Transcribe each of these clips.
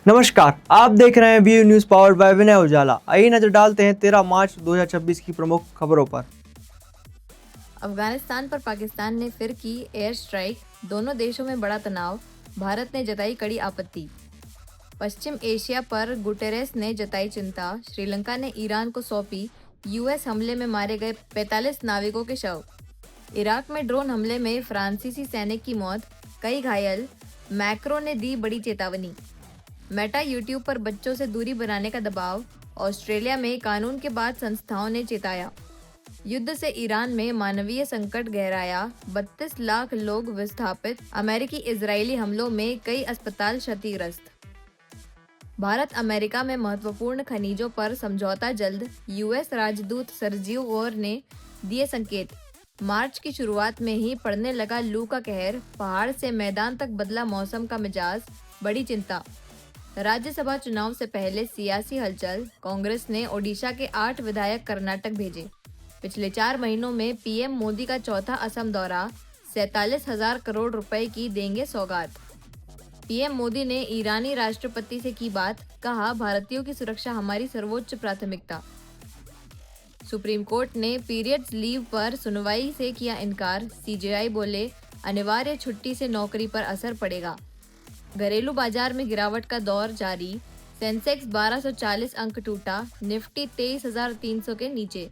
नमस्कार, आप देख रहे हैं व्यू न्यूज पावर्ड बाय विनय उजाला। आइए नजर डालते हैं 13 मार्च 2026 की प्रमुख खबरों पर। अफगानिस्तान पर पाकिस्तान ने फिर की एयर स्ट्राइक, दोनों देशों में बड़ा तनाव, भारत ने जताई कड़ी आपत्ति। पश्चिम एशिया पर गुटेरेस ने जताई चिंता, श्रीलंका ने ईरान को सौंपी यूएस हमले में मारे गए 45 नाविकों के शव। इराक में ड्रोन हमले में फ्रांसीसी सैनिक की मौत, कई घायल, मैक्रो ने दी बड़ी चेतावनी। मेटा यूट्यूब पर बच्चों से दूरी बनाने का दबाव, ऑस्ट्रेलिया में कानून के बाद संस्थाओं ने चेताया। युद्ध से ईरान में मानवीय संकट गहराया, 32 लाख लोग विस्थापित, अमेरिकी इजरायली हमलों में कई अस्पताल क्षतिग्रस्त। भारत अमेरिका में महत्वपूर्ण खनिजों पर समझौता जल्द, यूएस राजदूत सर्जियो गोर ने दिए संकेत। मार्च की शुरुआत में ही पड़ने लगा लू का कहर, पहाड़ से मैदान तक बदला मौसम का मिजाज, बड़ी चिंता। राज्यसभा चुनाव से पहले सियासी हलचल, कांग्रेस ने ओडिशा के 8 विधायक कर्नाटक भेजे। पिछले 4 महीनों में पीएम मोदी का चौथा असम दौरा, 47,000 करोड़ रुपए की देंगे सौगात। पीएम मोदी ने ईरानी राष्ट्रपति से की बात, कहा भारतीयों की सुरक्षा हमारी सर्वोच्च प्राथमिकता। सुप्रीम कोर्ट ने पीरियड्स लीव पर सुनवाई से किया इनकार, सीजेआई बोले अनिवार्य छुट्टी से नौकरी पर असर पड़ेगा। घरेलू बाजार में गिरावट का दौर जारी, सेंसेक्स 1240 अंक टूटा, निफ्टी 23,300 के नीचे।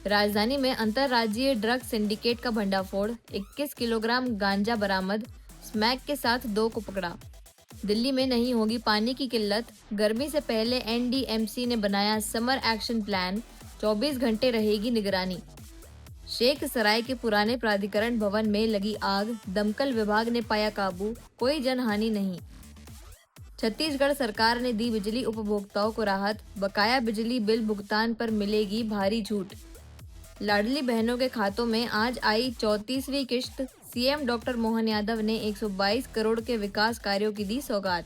राजधानी में अंतर्राज्यीय ड्रग सिंडिकेट का भंडाफोड़, 21 किलोग्राम गांजा बरामद, स्मैक के साथ 2 को पकड़ा। दिल्ली में नहीं होगी पानी की किल्लत, गर्मी से पहले एनडीएमसी ने बनाया समर एक्शन प्लान, 24 घंटे रहेगी निगरानी। शेख सराय के पुराने प्राधिकरण भवन में लगी आग, दमकल विभाग ने पाया काबू, कोई जनहानि नहीं। छत्तीसगढ़ सरकार ने दी बिजली उपभोक्ताओं को राहत, बकाया बिजली बिल भुगतान पर मिलेगी भारी छूट। लाडली बहनों के खातों में आज आई 34वीं किश्त, सीएम डॉक्टर मोहन यादव ने 122 करोड़ के विकास कार्यों की दी सौगात।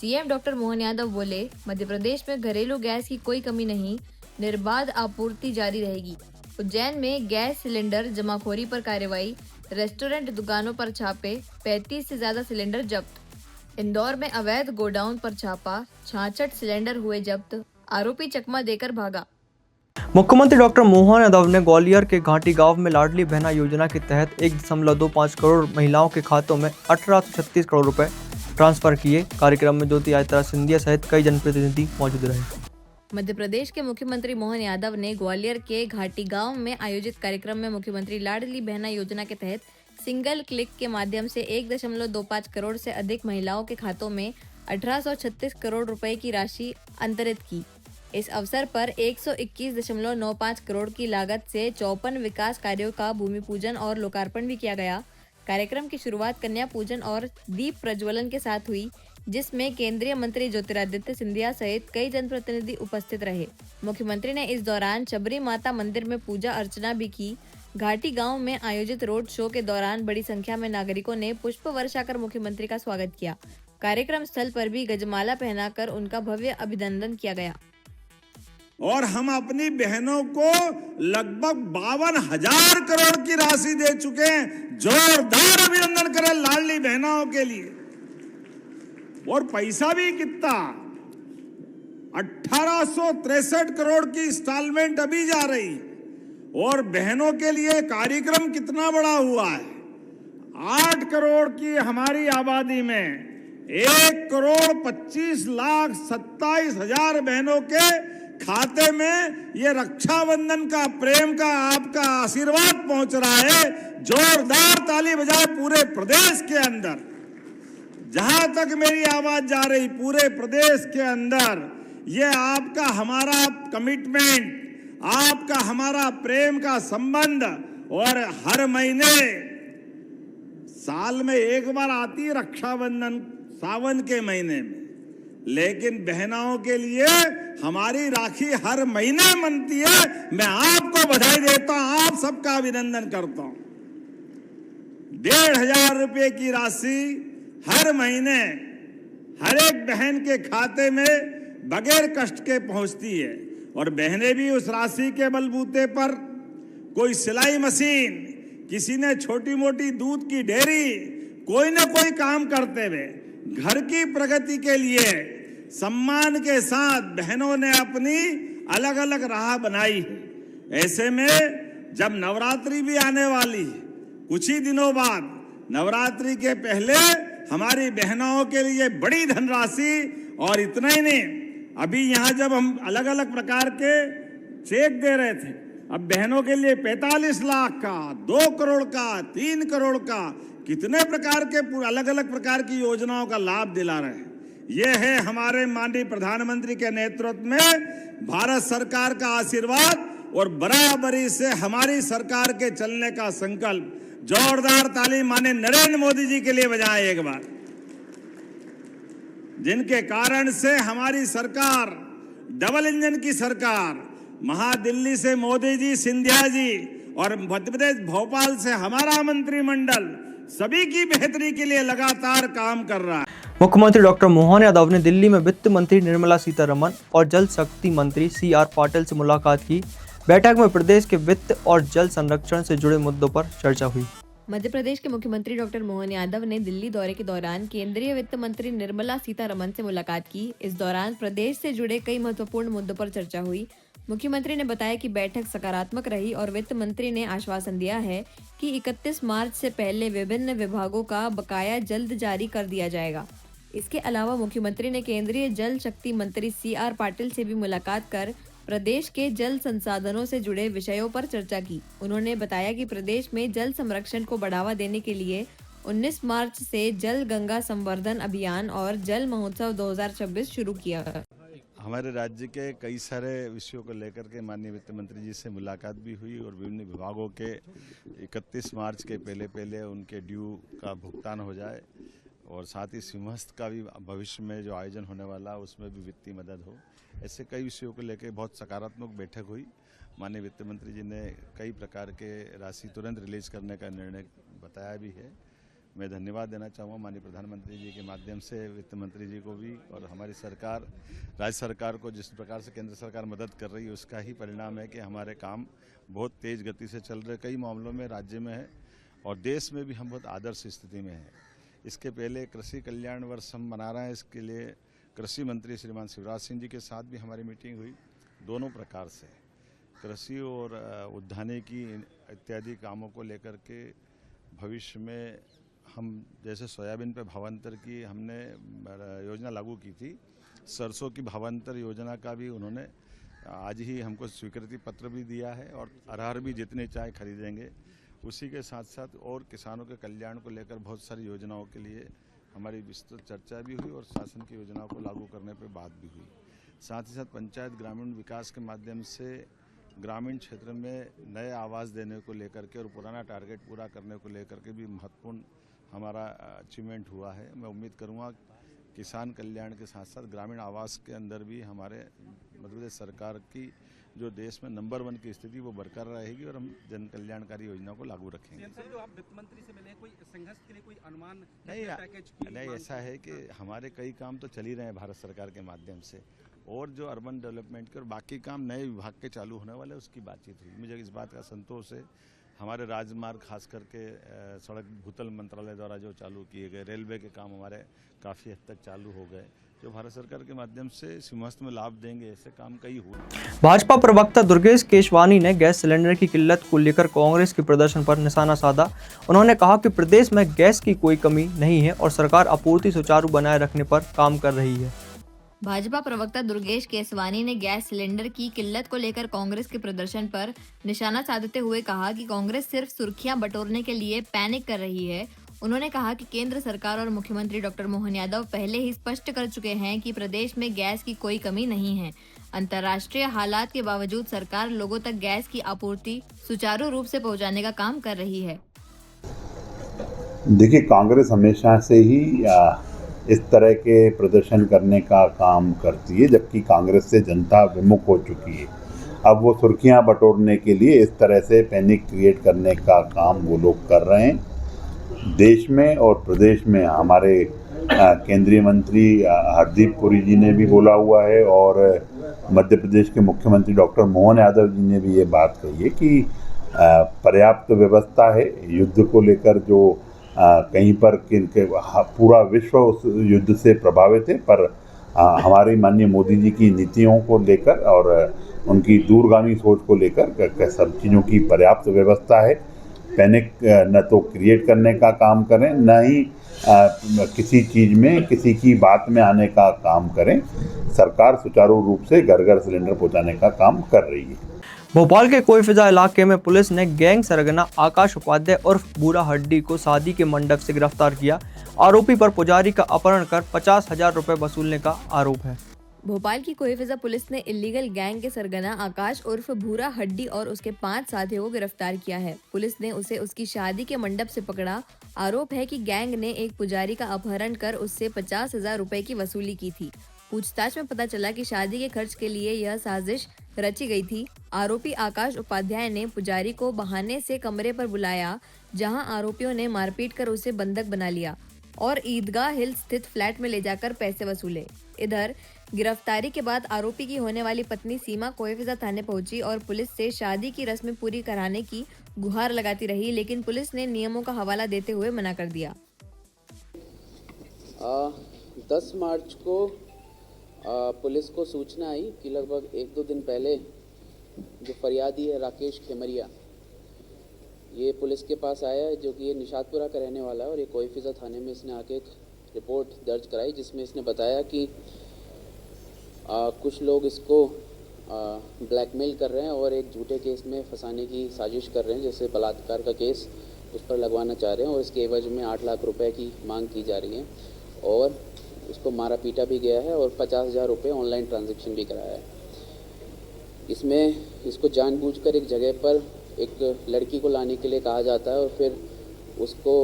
सीएम डॉक्टर मोहन यादव बोले, मध्य प्रदेश में घरेलू गैस की कोई कमी नहीं, निर्बाध आपूर्ति जारी रहेगी। उज्जैन में गैस सिलेंडर जमाखोरी पर कार्रवाई, रेस्टोरेंट दुकानों पर छापे, 35 से ज्यादा सिलेंडर जब्त। इंदौर में अवैध गोडाउन पर छापा, 66 सिलेंडर हुए जब्त, आरोपी चकमा देकर भागा। मुख्यमंत्री डॉक्टर मोहन यादव ने ग्वालियर के घाटी गांव में लाडली बहना योजना के तहत 1.25 करोड़ महिलाओं के खातों में 1836 करोड़ रुपए ट्रांसफर किए। कार्यक्रम में ज्योति आदित्य सिंधिया सहित कई जनप्रतिनिधि मौजूद रहे। मध्य प्रदेश के मुख्यमंत्री मोहन यादव ने ग्वालियर के घाटी गांव में आयोजित कार्यक्रम में मुख्यमंत्री लाडली बहना योजना के तहत सिंगल क्लिक के माध्यम से 1.25 करोड़ से अधिक महिलाओं के खातों में 1836 करोड़ रुपए की राशि अंतरित की। इस अवसर पर 121.95 करोड़ की लागत से 54 विकास कार्यों का भूमि पूजन और लोकार्पण भी किया गया। कार्यक्रम की शुरुआत कन्या पूजन और दीप प्रज्वलन के साथ हुई, जिसमें केंद्रीय मंत्री ज्योतिरादित्य सिंधिया सहित कई जनप्रतिनिधि उपस्थित रहे। मुख्यमंत्री ने इस दौरान शबरी माता मंदिर में पूजा अर्चना भी की। घाटी गांव में आयोजित रोड शो के दौरान बड़ी संख्या में नागरिकों ने पुष्प वर्षा कर मुख्यमंत्री का स्वागत किया। कार्यक्रम स्थल पर भी गजमाला पहनाकर उनका भव्य अभिनंदन किया गया। और हम अपनी बहनों को लगभग 52,000 करोड़ की राशि दे चुके हैं। जोरदार अभिनंदन करें लाडली बहनों के लिए। और पैसा भी कितना, 1863 करोड़ की इंस्टॉलमेंट अभी जा रही। और बहनों के लिए कार्यक्रम कितना बड़ा हुआ है, 8 करोड़ की हमारी आबादी में 1,25,27,000 बहनों के खाते में ये रक्षाबंधन का, प्रेम का, आपका आशीर्वाद पहुंच रहा है। जोरदार ताली बजाए पूरे प्रदेश के अंदर। जहां तक मेरी आवाज जा रही, पूरे प्रदेश के अंदर ये आपका हमारा कमिटमेंट, आपका हमारा प्रेम का संबंध। और हर महीने, साल में एक बार आती रक्षाबंधन सावन के महीने में, लेकिन बहनों के लिए हमारी राखी हर महीने बनती है। मैं आपको बधाई देता हूं, आप सबका अभिनंदन करता हूं। 1,500 रुपए की राशि हर महीने हर एक बहन के खाते में बगैर कष्ट के पहुंचती है। और बहनें भी उस राशि के बलबूते पर, कोई सिलाई मशीन, किसी ने छोटी मोटी दूध की डेयरी, कोई ना कोई काम करते हुए घर की प्रगति के लिए सम्मान के साथ बहनों ने अपनी अलग अलग राह बनाई है। ऐसे में जब नवरात्रि भी आने वाली है, कुछ ही दिनों बाद नवरात्रि के पहले हमारी बहनों के लिए बड़ी धनराशि, और इतना ही नहीं, अभी यहाँ जब हम अलग अलग प्रकार के चेक दे रहे थे, अब बहनों के लिए 45 लाख का, 2 करोड़ का, 3 करोड़ का, कितने प्रकार के अलग अलग प्रकार की योजनाओं का लाभ दिला रहे हैं। ये है हमारे माननीय प्रधानमंत्री के नेतृत्व में भारत सरकार का आशीर्वाद और बराबरी से हमारी सरकार के चलने का संकल्प। जोरदार ताली माननीय नरेंद्र मोदी जी के लिए बजाएं एक बार, जिनके कारण से हमारी सरकार डबल इंजन की सरकार, महादिल्ली से मोदी जी, सिंधिया जी, और मध्य प्रदेश भोपाल से हमारा मंत्रिमंडल सभी की बेहतरी के लिए लगातार काम कर रहा है। मुख्यमंत्री डॉक्टर मोहन यादव ने दिल्ली में वित्त मंत्री निर्मला सीतारमण और जल शक्ति मंत्री CR पाटिल से मुलाकात की। बैठक में प्रदेश के वित्त और जल संरक्षण से जुड़े मुद्दों पर चर्चा हुई। मध्य प्रदेश के मुख्यमंत्री डॉक्टर मोहन यादव ने दिल्ली दौरे के दौरान केंद्रीय वित्त मंत्री निर्मला सीतारमण से मुलाकात की। इस दौरान प्रदेश से जुड़े कई महत्वपूर्ण मुद्दों पर चर्चा हुई। मुख्यमंत्री ने बताया कि बैठक सकारात्मक रही और वित्त मंत्री ने आश्वासन दिया है कि 31 मार्च से पहले विभिन्न विभागों का बकाया जल्द जारी कर दिया जाएगा। इसके अलावा मुख्यमंत्री ने केंद्रीय जल शक्ति मंत्री CR पाटिल से भी मुलाकात कर प्रदेश के जल संसाधनों से जुड़े विषयों पर चर्चा की। उन्होंने बताया कि प्रदेश में जल संरक्षण को बढ़ावा देने के लिए 19 मार्च से जल गंगा संवर्धन अभियान और जल महोत्सव 2026 शुरू किया। हमारे राज्य के कई सारे विषयों को लेकर के माननीय वित्त मंत्री जी से मुलाकात भी हुई और विभिन्न विभागों के 31 मार्च के पहले उनके ड्यू का भुगतान हो जाए, और साथ ही सिंहस्थ का भी भविष्य में जो आयोजन होने वाला है उसमें भी वित्तीय मदद हो। ऐसे कई विषयों को लेकर बहुत सकारात्मक बैठक हुई। माननीय वित्त मंत्री जी ने कई प्रकार के राशि तुरंत रिलीज करने का निर्णय बताया भी है। मैं धन्यवाद देना चाहूँगा माननीय प्रधानमंत्री जी के माध्यम से वित्त मंत्री जी को भी, और हमारी सरकार, राज्य सरकार को जिस प्रकार से केंद्र सरकार मदद कर रही है उसका ही परिणाम है कि हमारे काम बहुत तेज़ गति से चल रहे कई मामलों में राज्य में है, और देश में भी हम बहुत आदर्श स्थिति में हैं। इसके पहले कृषि कल्याण वर्ष हम मना रहे हैं, इसके लिए कृषि मंत्री श्रीमान शिवराज सिंह जी के साथ भी हमारी मीटिंग हुई। दोनों प्रकार से कृषि और उद्यानिकी इत्यादि कामों को लेकर के भविष्य में हम, जैसे सोयाबीन पे भावांतर की हमने योजना लागू की थी, सरसों की भावांतर योजना का भी उन्होंने आज ही हमको स्वीकृति पत्र भी दिया है, और अरहर भी जितने चाहे खरीदेंगे। उसी के साथ साथ और किसानों के कल्याण को लेकर बहुत सारी योजनाओं के लिए हमारी विस्तृत चर्चा भी हुई और शासन की योजनाओं को लागू करने पर बात भी हुई। साथ ही साथ पंचायत ग्रामीण विकास के माध्यम से ग्रामीण क्षेत्र में नए आवास देने को लेकर के और पुराना टारगेट पूरा करने को लेकर के भी महत्वपूर्ण हमारा अचीवमेंट हुआ है। मैं उम्मीद करूंगा किसान कल्याण के साथ साथ ग्रामीण आवास के अंदर भी हमारे मध्य प्रदेश सरकार की जो देश में नंबर 1 की स्थिति वो बरकरार रहेगी, और हम जन कल्याणकारी योजनाओं को लागू रखेंगे। जो आप वित्त मंत्री से मिले, कोई संघर्ष के लिए कोई अनुमान नहीं, ऐसा है कि हमारे कई काम तो चल ही रहे हैं भारत सरकार के माध्यम से, और जो अर्बन डेवलपमेंट के और बाकी काम नए विभाग के चालू होने वाले उसकी बातचीत हुई। मुझे इस बात का संतोष है, हमारे राजमार्ग खास करके सड़क भूतल मंत्रालय द्वारा जो चालू किए गए, रेलवे के काम हमारे काफ़ी हद तक चालू हो गए, जो भारत सरकार के माध्यम से सिंहस्थ में लाभ देंगे। ऐसे काम कई हुए। भाजपा प्रवक्ता दुर्गेश केशवानी ने गैस सिलेंडर की किल्लत को लेकर कांग्रेस के प्रदर्शन पर निशाना साधा। उन्होंने कहा कि प्रदेश में गैस की कोई कमी नहीं है और सरकार आपूर्ति सुचारू बनाए रखने पर काम कर रही है। भाजपा प्रवक्ता दुर्गेश केसवानी ने गैस सिलेंडर की किल्लत को लेकर कांग्रेस के प्रदर्शन पर निशाना साधते हुए कहा कि कांग्रेस सिर्फ सुर्खियां बटोरने के लिए पैनिक कर रही है। उन्होंने कहा कि केंद्र सरकार और मुख्यमंत्री डॉक्टर मोहन यादव पहले ही स्पष्ट कर चुके हैं कि प्रदेश में गैस की कोई कमी नहीं है। अंतर्राष्ट्रीय हालात के बावजूद सरकार लोगों तक गैस की आपूर्ति सुचारू रूप से पहुंचाने का काम कर रही है। देखिए, कांग्रेस हमेशा से ही इस तरह के प्रदर्शन करने का काम करती है, जबकि कांग्रेस से जनता विमुख हो चुकी है। अब वो सुर्खियां बटोरने के लिए इस तरह से पैनिक क्रिएट करने का काम वो लोग कर रहे हैं। देश में और प्रदेश में हमारे केंद्रीय मंत्री हरदीप पुरी जी ने भी बोला हुआ है, और मध्य प्रदेश के मुख्यमंत्री डॉक्टर मोहन यादव जी ने भी ये बात कही है कि पर्याप्त व्यवस्था है। युद्ध को लेकर जो कहीं पर पूरा विश्व उस युद्ध से प्रभावित है, पर हमारी माननीय मोदी जी की नीतियों को लेकर और उनकी दूरगामी सोच को लेकर सब चीज़ों की पर्याप्त व्यवस्था है। पैनिक न तो क्रिएट करने का काम करें, न ही किसी चीज़ में किसी की बात में आने का काम करें। सरकार सुचारू रूप से घर घर सिलेंडर पहुंचाने का काम कर रही है। भोपाल के कोईफिजा इलाके में पुलिस ने गैंग सरगना आकाश उपाध्याय उर्फ बूढ़ा हड्डी को शादी के मंडप से गिरफ्तार किया। आरोपी पर पुजारी का अपहरण कर 50,000 रुपए वसूलने का आरोप है। भोपाल की कोईफिजा पुलिस ने इलीगल गैंग के सरगना आकाश उर्फ भूरा हड्डी और उसके 5 साथियों को गिरफ्तार किया है। पुलिस ने उसे उसकी शादी के मंडप से पकड़ा। आरोप है कि गैंग ने एक पुजारी का अपहरण कर उससे 50,000 रुपए की वसूली की थी। पूछताछ में पता चला कि शादी के खर्च के लिए यह साजिश रची गई थी। आरोपी आकाश उपाध्याय ने पुजारी को बहाने से कमरे पर बुलाया, जहां आरोपियों ने मारपीट कर उसे बंधक बना लिया और ईदगाह हिल स्थित फ्लैट में ले जाकर पैसे वसूले। इधर गिरफ्तारी के बाद आरोपी की होने वाली पत्नी सीमा कोईफिजा थाने पहुंची और पुलिस से शादी की रस्में पूरी कराने की गुहार लगाती रही, लेकिन पुलिस ने नियमों का हवाला देते हुए मना कर दिया। 10 मार्च को पुलिस को सूचना आई कि लगभग 1-2 दिन पहले जो फरियादी है राकेश खेमरिया, ये पुलिस के पास आया है, जो कि ये निशातपुरा का रहने वाला है और ये कोईफिजा थाने में इसने आके एक रिपोर्ट दर्ज कराई, जिसमें इसने बताया कि कुछ लोग इसको ब्लैकमेल कर रहे हैं और एक झूठे केस में फंसाने की साजिश कर रहे हैं, जैसे बलात्कार का केस उस पर लगवाना चाह रहे हैं और इसके एवज में 8 लाख रुपए की मांग की जा रही है और उसको मारा पीटा भी गया है और 50,000 रुपये ऑनलाइन ट्रांजैक्शन भी कराया है। इसमें इसको जानबूझकर एक जगह पर एक लड़की को लाने के लिए कहा जाता है और फिर उसको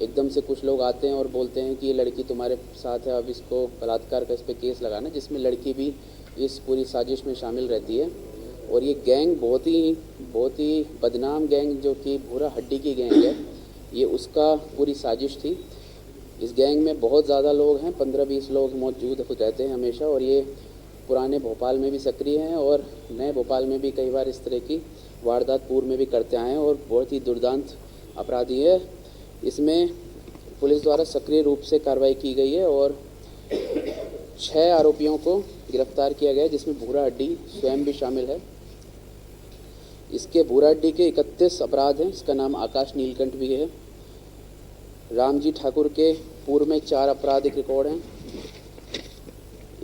एकदम से कुछ लोग आते हैं और बोलते हैं कि ये लड़की तुम्हारे साथ है, अब इसको बलात्कार का इस पर केस लगाना, जिसमें लड़की भी इस पूरी साजिश में शामिल रहती है। और ये गैंग बहुत ही बदनाम गैंग, जो कि भूरा हड्डी की गैंग है, ये उसका पूरी साजिश थी। इस गैंग में बहुत ज़्यादा लोग हैं, 15-20 लोग मौजूद रहते हैं हमेशा, और ये पुराने भोपाल में भी सक्रिय हैं और नए भोपाल में भी कई बार इस तरह की वारदात पूर्व में भी करते आए हैं और बहुत ही दुर्दांत अपराधी है। इसमें पुलिस द्वारा सक्रिय रूप से कार्रवाई की गई है और 6 आरोपियों को गिरफ्तार किया गया है, जिसमें भूरा हड्डी स्वयं भी शामिल है। इसके भूरा हड्डी के 31 अपराध हैं। इसका नाम आकाश नीलकंठ भी है। रामजी ठाकुर के पूर्व में 4 आपराधिक रिकॉर्ड हैं।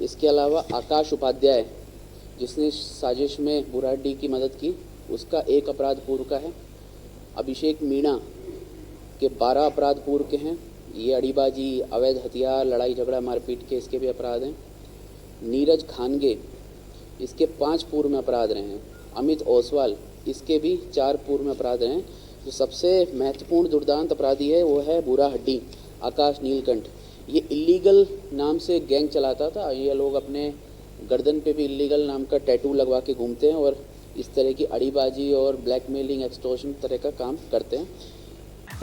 इसके अलावा आकाश उपाध्याय, जिसने इस साजिश में भूरा हड्डी की मदद की, उसका 1 अपराध पूर्व का है। अभिषेक मीणा के 12 अपराध पूर्व के हैं। ये अड़ीबाजी, अवैध हथियार, लड़ाई झगड़ा, मारपीट के इसके भी अपराध हैं। नीरज खानगे, इसके 5 पूर्व में अपराध रहे हैं। अमित ओसवाल, इसके भी 4 पूर्व में अपराध रहे हैं। जो सबसे महत्वपूर्ण दुर्दांत अपराधी है वो है भूरा हड्डी आकाश नीलकंठ। ये इलीगल नाम से गैंग चलाता था। ये लोग अपने गर्दन पे भी इलीगल नाम का टैटू लगवा के घूमते हैं और इस तरह की अड़ीबाजी और ब्लैकमेलिंग, एक्सटॉर्शन तरह का काम करते हैं।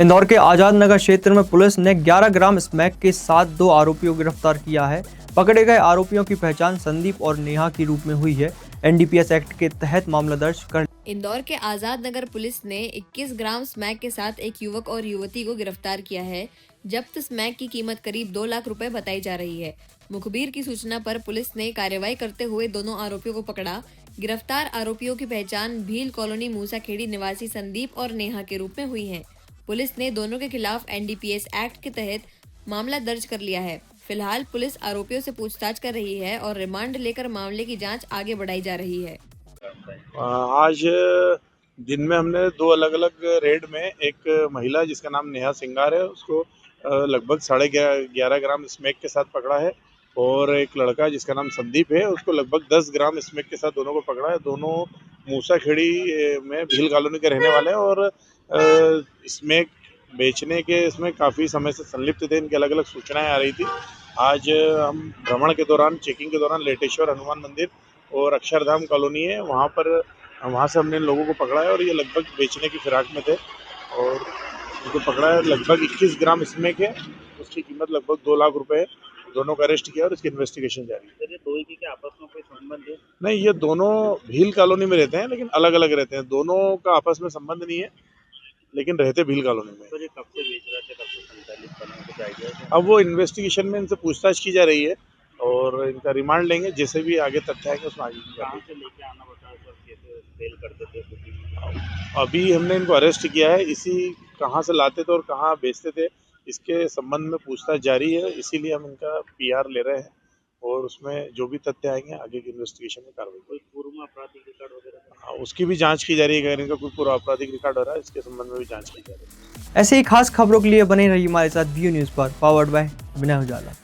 इंदौर के आजाद नगर क्षेत्र में पुलिस ने 11 ग्राम स्मैक के साथ 2 आरोपियों को गिरफ्तार किया है। पकड़े गए आरोपियों की पहचान संदीप और नेहा के रूप में हुई है। एनडीपीएस एक्ट के तहत मामला दर्ज कर इंदौर के आजाद नगर पुलिस ने 21 ग्राम स्मैक के साथ एक युवक और युवती को गिरफ्तार किया है। जब्त स्मैक की कीमत करीब 2 लाख रुपए बताई जा रही है। मुखबिर की सूचना पर पुलिस ने कार्रवाई करते हुए दोनों आरोपियों को पकड़ा। गिरफ्तार आरोपियों की पहचान भील कॉलोनी मूसाखेड़ी निवासी संदीप और नेहा के रूप में हुई है। पुलिस ने दोनों के खिलाफ एनडीपीएस एक्ट के तहत मामला दर्ज कर लिया है। फिलहाल पुलिस आरोपियों से पूछताछ कर रही है और रिमांड लेकर मामले की जांच आगे बढ़ाई जा रही है। आज दिन में हमने 2 अलग अलग रेड में एक महिला जिसका नाम नेहा सिंगार है, उसको लगभग 11.5 ग्राम स्मैक के साथ पकड़ा है और एक लड़का जिसका नाम संदीप है, उसको लगभग 10 ग्राम स्मैक के साथ दोनों को पकड़ा है। दोनों मूसाखेड़ी में भील कॉलोनी के रहने वाले हैं और स्मैक बेचने के इसमें काफ़ी समय से संलिप्त थे। इनकी अलग अलग सूचनाएं आ रही थी। आज हम भ्रमण के दौरान, चेकिंग के दौरान लेटेश्वर हनुमान मंदिर और अक्षरधाम कॉलोनी है, वहाँ से हमने इन लोगों को पकड़ा है और ये लगभग बेचने की फिराक में थे और उनको पकड़ा है। लगभग 21 ग्राम स्मैक है, उसकी कीमत लगभग 2 लाख रुपए है। दोनों को अरेस्ट किया और इसकी इन्वेस्टिगेशन जारी है। ये दो की आपस में कोई संबंध है? नहीं, ये दोनों भील कॉलोनी में रहते हैं लेकिन अलग अलग रहते हैं। दोनों का आपस में संबंध नहीं है लेकिन रहते भील कॉलोनी में। तो ये कब से बेच रहे थे, कब से संचालित करने, कुछ आइडिया है? अब वो इन्वेस्टिगेशन में इनसे पूछताछ की जा रही है। और इनका रिमांड लेंगे, जैसे भी आगे तथ्य आएंगे उसमें आगे की कहाँ कार्रवाई। से लेके आना बताया सर, कैसे सेल करते थे कुछ? अभी हमने इनको अरेस्ट किया है, इसी कहाँ से लाते थे और कहाँ बेचते थे इसके संबंध में पूछताछ जारी है, इसीलिए हम इनका PR ले रहे हैं और उसमें जो भी तथ्य आएंगे आगे की इन्वेस्टिगेशन में कार्रवाई कोई पूर्व में आपराधिक रिकॉर्ड वगैरह? उसकी भी जांच की जा रही है। अगर इनका कोई पूरा आपराधिक रिकॉर्ड हो रहा है इसके संबंध में भी जांच की जा रही है। ऐसे ही खास खबरों के लिए बने रहिए हमारे साथ व्यू न्यूज़ पर, पावर्ड बाय विनय उजाला।